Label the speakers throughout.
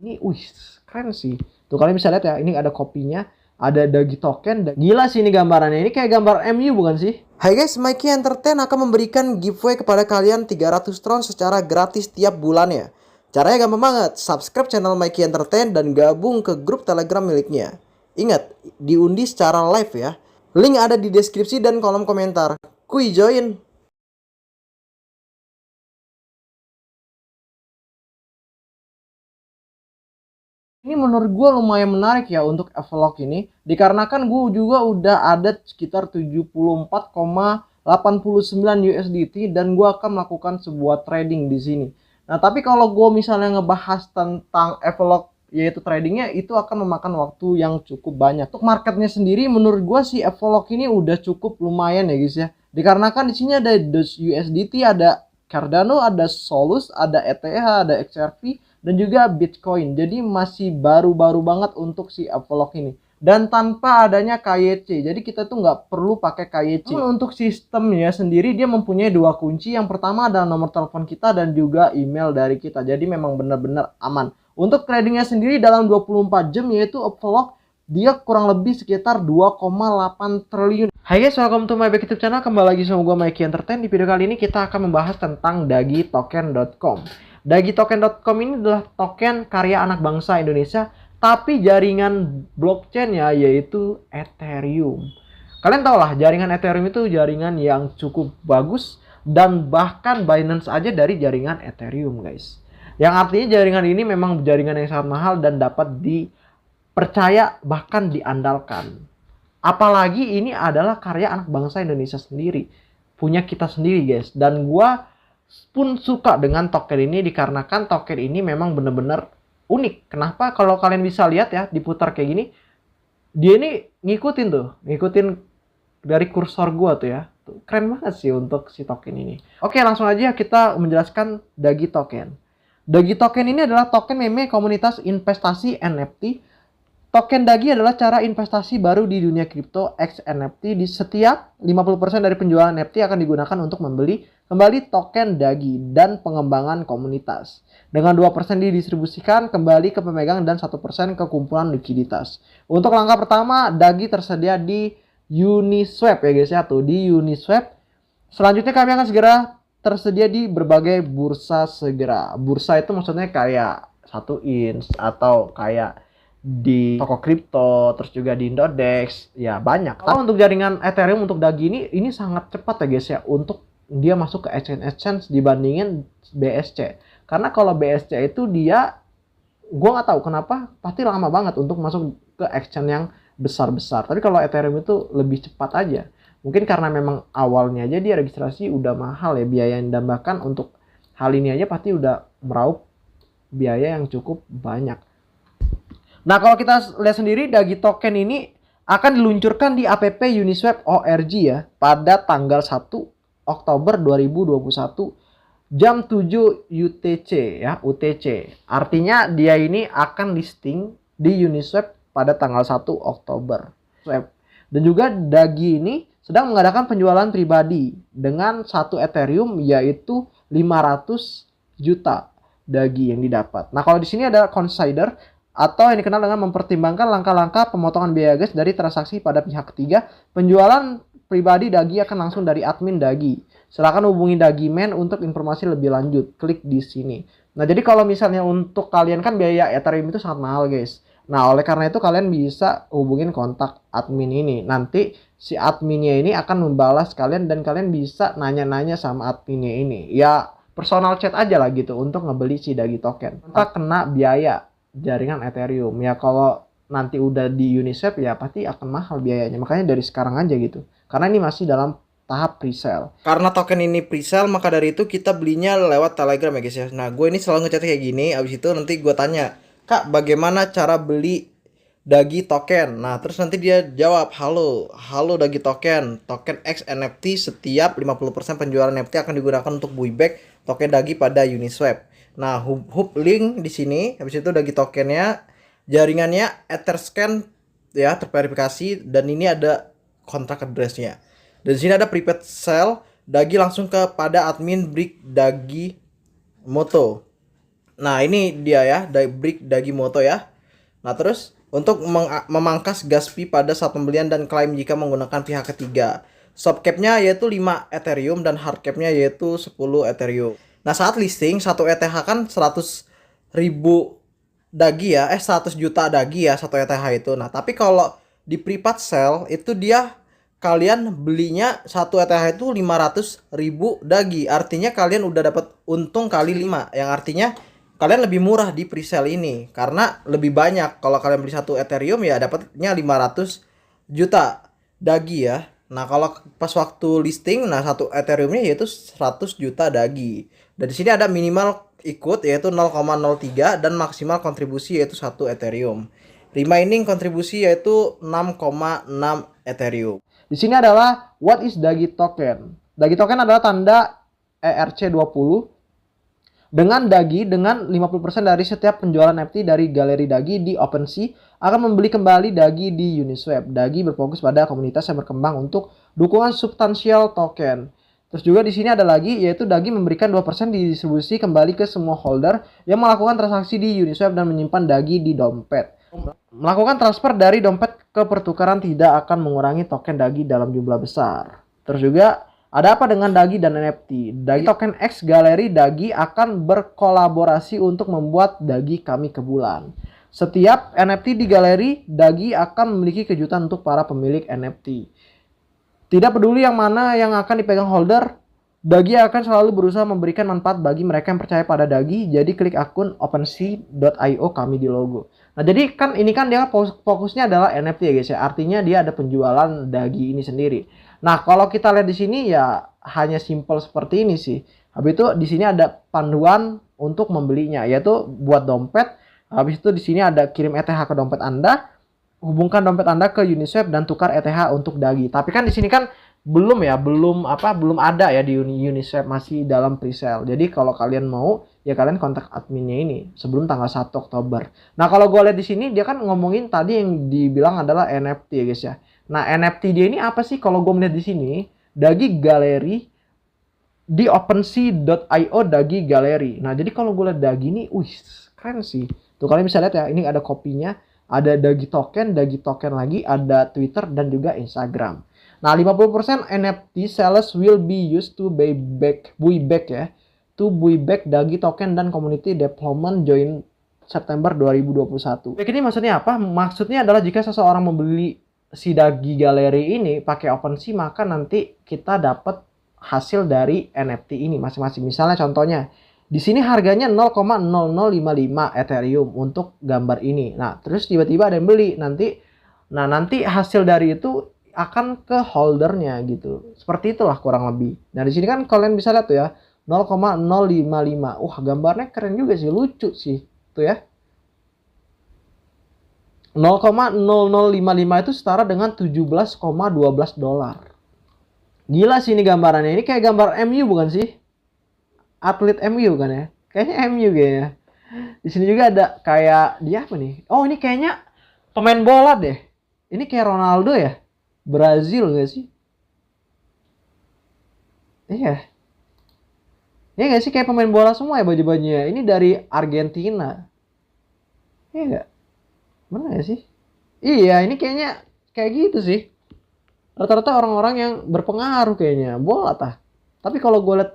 Speaker 1: Ini keren sih. Tuh kalian bisa lihat ya, ini ada kopinya, ada Dagi token. Gila sih ini gambarannya. Ini kayak gambar MU bukan sih?
Speaker 2: Hai guys, Mikey Entertain akan memberikan giveaway kepada kalian 300 tron secara gratis tiap bulannya. Caranya gampang banget, subscribe channel Mikey Entertain dan gabung ke grup Telegram miliknya. Ingat, diundi secara live ya. Link ada di deskripsi dan kolom komentar. Kuy join!
Speaker 1: Ini menurut gue lumayan menarik ya untuk vlog ini. Dikarenakan gue juga udah ada sekitar 74,89 USDT dan gue akan melakukan sebuah trading di sini. Nah tapi kalau gue misalnya ngebahas tentang vlog yaitu tradingnya, itu akan memakan waktu yang cukup banyak. Untuk marketnya sendiri menurut gue sih vlog ini udah cukup lumayan ya guys ya. Dikarenakan di sini ada USDT, ada Cardano, ada Solus, ada ETH, ada XRP, dan juga Bitcoin. Jadi masih baru-baru banget untuk si vlog ini. Dan tanpa adanya KYC. Jadi kita tuh nggak perlu pakai KYC. Untuk sistemnya sendiri dia mempunyai dua kunci. Yang pertama adalah nomor telepon kita dan juga email dari kita. Jadi memang benar-benar aman. Untuk tradingnya sendiri dalam 24 jam yaitu vlog dia kurang lebih sekitar 2,8 triliun. Hai guys, welcome to my back YouTube channel. Kembali lagi sama gue Mikey Entertain. Di video kali ini kita akan membahas tentang dagitoken.com. Dagitoken.com ini adalah token karya anak bangsa Indonesia, tapi jaringan blockchain-nya yaitu Ethereum. Kalian tau lah, jaringan Ethereum itu jaringan yang cukup bagus, dan bahkan Binance aja dari jaringan Ethereum guys. Yang artinya jaringan ini memang jaringan yang sangat mahal dan dapat dipercaya bahkan diandalkan. Apalagi ini adalah karya anak bangsa Indonesia sendiri, punya kita sendiri guys. Dan gua pun suka dengan token ini dikarenakan token ini memang benar-benar unik. Kenapa? Kalau kalian bisa lihat ya, diputar kayak gini, dia ini ngikutin dari kursor gua tuh ya. Tuh, keren banget sih untuk si token ini. Oke, langsung aja kita menjelaskan Dagi Token. Dagi Token ini adalah token meme komunitas investasi NFT. Token Dagi adalah cara investasi baru di dunia kripto X NFT. Di setiap 50% dari penjualan NFT akan digunakan untuk membeli kembali token Dagi dan pengembangan komunitas. Dengan 2% didistribusikan kembali ke pemegang dan 1% ke kumpulan likuiditas. Untuk langkah pertama, Dagi tersedia di Uniswap ya guys ya, tuh di Uniswap. Selanjutnya kami akan segera tersedia di berbagai bursa segera. Bursa itu maksudnya kayak 1inch atau kayak di toko kripto, terus juga di Indodex, ya banyak. Kalau untuk jaringan Ethereum untuk Dagi ini sangat cepat ya guys ya untuk dia masuk ke exchange dibandingin BSC. Karena kalau BSC itu dia, gua nggak tahu kenapa, pasti lama banget untuk masuk ke exchange yang besar-besar. Tapi kalau Ethereum itu lebih cepat aja. Mungkin karena memang awalnya aja dia registrasi udah mahal ya biaya yang ditambahkan untuk hal ini aja pasti udah meraup biaya yang cukup banyak. Nah, kalau kita lihat sendiri, Dagi Token ini akan diluncurkan di app Uniswap ORG ya pada tanggal 1 Oktober 2021 jam 7 UTC ya, UTC. Artinya dia ini akan listing di Uniswap pada tanggal 1 Oktober. Dan juga Dagi ini sedang mengadakan penjualan pribadi dengan satu Ethereum yaitu 500 juta Dagi yang didapat. Nah, kalau di sini ada consider atau yang dikenal dengan mempertimbangkan langkah-langkah pemotongan biaya gas dari transaksi pada pihak ketiga. Penjualan pribadi Dagi akan langsung dari admin Dagi. Silakan hubungi Dagi Man untuk informasi lebih lanjut. Klik di sini. Nah, jadi kalau misalnya untuk kalian kan biaya Ethereum itu sangat mahal guys. Nah, oleh karena itu kalian bisa hubungin kontak admin ini. Nanti si adminnya ini akan membalas kalian dan kalian bisa nanya-nanya sama adminnya ini. Ya, personal chat aja lah gitu untuk ngebeli si Dagi token. Tanpa kena biaya jaringan Ethereum. Ya kalau nanti udah di Uniswap ya pasti akan mahal biayanya. Makanya dari sekarang aja gitu. Karena ini masih dalam tahap presale.
Speaker 2: Karena token ini presale, maka dari itu kita belinya lewat Telegram ya guys ya. Nah, gue ini selalu ngechat kayak gini. Abis itu nanti gue tanya, Kak, bagaimana cara beli Dagi token? Nah, terus nanti dia jawab, halo Dagi token X NFT setiap 50% penjualan NFT akan digunakan untuk buyback token Dagi pada Uniswap. Nah, hub link di sini. Habis itu Dagi tokennya, jaringannya Etherscan ya, terverifikasi, dan ini ada kontrak addressnya. Dan di sini ada prepaid sell. Dagi langsung kepada admin Brick Dagi Moto. Nah, ini dia ya, Brick Dagimoto ya. Nah, terus untuk memangkas gas fee pada saat pembelian dan klaim jika menggunakan pihak ketiga. Soft cap-nya yaitu 5 Ethereum dan hard cap-nya yaitu 10 Ethereum. Nah, saat listing 1 ETH kan 100.000 dagi ya, 100 juta dagi ya 1 ETH itu. Nah, tapi kalau di private sale itu dia kalian belinya 1 ETH itu 500.000 dagi. Artinya kalian udah dapat untung kali 5, yang artinya kalian lebih murah di presale ini karena lebih banyak. Kalau kalian beli 1 Ethereum ya dapatnya 500 juta dagi ya. Nah, kalau pas waktu listing, nah 1 Ethereumnya yaitu 100 juta dagi. Dan di sini ada minimal ikut yaitu 0,03 dan maksimal kontribusi yaitu 1 Ethereum. Remaining kontribusi yaitu 6,6 Ethereum.
Speaker 1: Di sini adalah what is Dagi token. Dagi token adalah tanda ERC20 dengan Dagi dengan 50% dari setiap penjualan NFT dari galeri Dagi di OpenSea akan membeli kembali Dagi di Uniswap. Dagi berfokus pada komunitas yang berkembang untuk dukungan substansial token. Terus juga di sini ada lagi yaitu Dagi memberikan 2% didistribusi kembali ke semua holder yang melakukan transaksi di Uniswap dan menyimpan Dagi di dompet. Melakukan transfer dari dompet ke pertukaran tidak akan mengurangi token Dagi dalam jumlah besar. Terus juga ada apa dengan Dagi dan NFT? Dagi Token X Galeri Dagi akan berkolaborasi untuk membuat Dagi kami ke bulan. Setiap NFT di galeri Dagi akan memiliki kejutan untuk para pemilik NFT. Tidak peduli yang mana yang akan dipegang holder, Dagi akan selalu berusaha memberikan manfaat bagi mereka yang percaya pada Dagi. Jadi klik akun OpenSea.io kami di logo. Nah, jadi kan ini kan dia fokusnya adalah NFT ya guys ya. Artinya dia ada penjualan Dagi ini sendiri. Nah, kalau kita lihat di sini ya hanya simple seperti ini sih. Habis itu di sini ada panduan untuk membelinya yaitu buat dompet. Habis itu di sini ada kirim ETH ke dompet Anda, hubungkan dompet Anda ke Uniswap dan tukar ETH untuk Dagi. Tapi kan di sini kan belum ada ya di Uniswap, masih dalam presale. Jadi kalau kalian mau ya kalian kontak adminnya ini sebelum tanggal 1 Oktober. Nah, kalau gue lihat di sini dia kan ngomongin tadi yang dibilang adalah NFT ya guys ya. Nah, NFT dia ini apa sih? Kalau gue melihat di sini, Dagi Galeri di OpenSea.io Dagi Galeri. Nah, jadi kalau gue lihat Dagi ini, wih, keren sih. Tuh kalian bisa lihat ya, ini ada kopinya, ada Dagi token lagi, ada Twitter dan juga Instagram. Nah, 50% NFT sales will be used to buy back Dagi token dan community development join September 2021. Back ini maksudnya apa? Maksudnya adalah jika seseorang membeli si Dagi Galeri ini pakai OpenSea, maka nanti kita dapat hasil dari NFT ini masing-masing. Misalnya contohnya di sini harganya 0,0055 Ethereum untuk gambar ini. Nah, terus tiba-tiba ada yang beli nanti. Nah, nanti hasil dari itu akan ke holdernya gitu. Seperti itulah kurang lebih. Nah, di sini kan kalian bisa lihat tuh ya 0,055. Wah, gambarnya keren juga sih, lucu sih. Tuh ya. 0,0055 itu setara dengan 17,12 dolar. Gila sih ini gambarannya. Ini kayak gambar MU bukan sih? Atlet MU kan ya? Kayaknya MU kayaknya. Di sini juga ada kayak dia apa nih? Oh, ini kayaknya pemain bola deh. Ini kayak Ronaldo ya? Brazil gak sih? Iya. Iya gak sih kayak pemain bola semua ya baju-bajunya? Ini dari Argentina. Iya gak? Mana ya sih? Iya, ini kayaknya kayak gitu sih. Rata-rata orang-orang yang berpengaruh kayaknya. Bola tah. Tapi kalau gue liat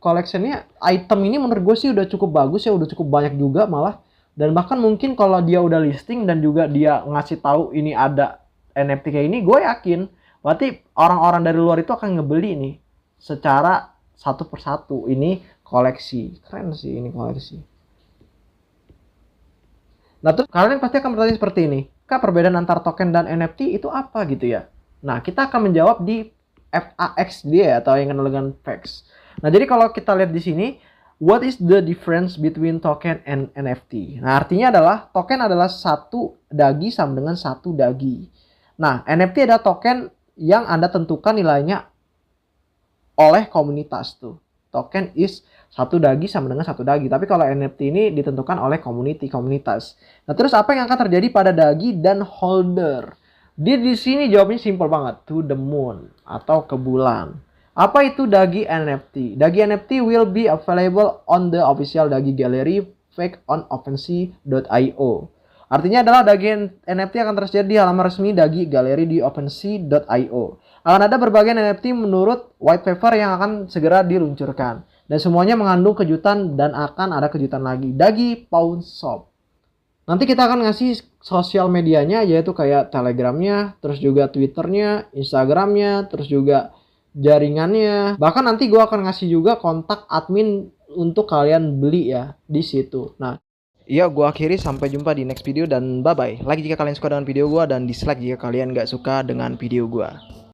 Speaker 1: collectionnya, item ini menurut gue sih udah cukup bagus ya. Udah cukup banyak juga malah. Dan bahkan mungkin kalau dia udah listing dan juga dia ngasih tahu ini ada NFT kayak ini, gue yakin berarti orang-orang dari luar itu akan ngebeli nih secara satu persatu. Ini koleksi. Keren sih ini koleksi. Nah, terus kalian pasti akan bertanya seperti ini. Kak, perbedaan antara token dan NFT itu apa gitu ya? Nah, kita akan menjawab di FAQ dia atau yang kenal dengan facts. Nah, jadi kalau kita lihat di sini, what is the difference between token and NFT? Nah, artinya adalah token adalah satu Dagi sama dengan satu Dagi. Nah, NFT adalah token yang Anda tentukan nilainya oleh komunitas tuh. Token is satu Dagi sama dengan satu Dagi. Tapi kalau NFT ini ditentukan oleh komunitas. Nah, terus apa yang akan terjadi pada Dagi dan holder? Dia di sini jawabnya simple banget. To the moon atau ke bulan. Apa itu Dagi NFT? Dagi NFT will be available on the official Dagi Gallery fake on OpenSea.io. Artinya adalah Dagi NFT akan tersedia di halaman resmi Dagi Galeri di OpenSea.io. Akan ada berbagai NFT menurut white paper yang akan segera diluncurkan. Dan semuanya mengandung kejutan dan akan ada kejutan lagi. Dagi Pawn Shop. Nanti kita akan ngasih sosial medianya, yaitu kayak Telegramnya, terus juga Twitternya, Instagramnya, terus juga jaringannya. Bahkan nanti gue akan ngasih juga kontak admin untuk kalian beli ya di situ. Nah, iya, gue akhiri. Sampai jumpa di next video dan bye-bye. Like jika kalian suka dengan video gue dan dislike jika kalian gak suka dengan video gue.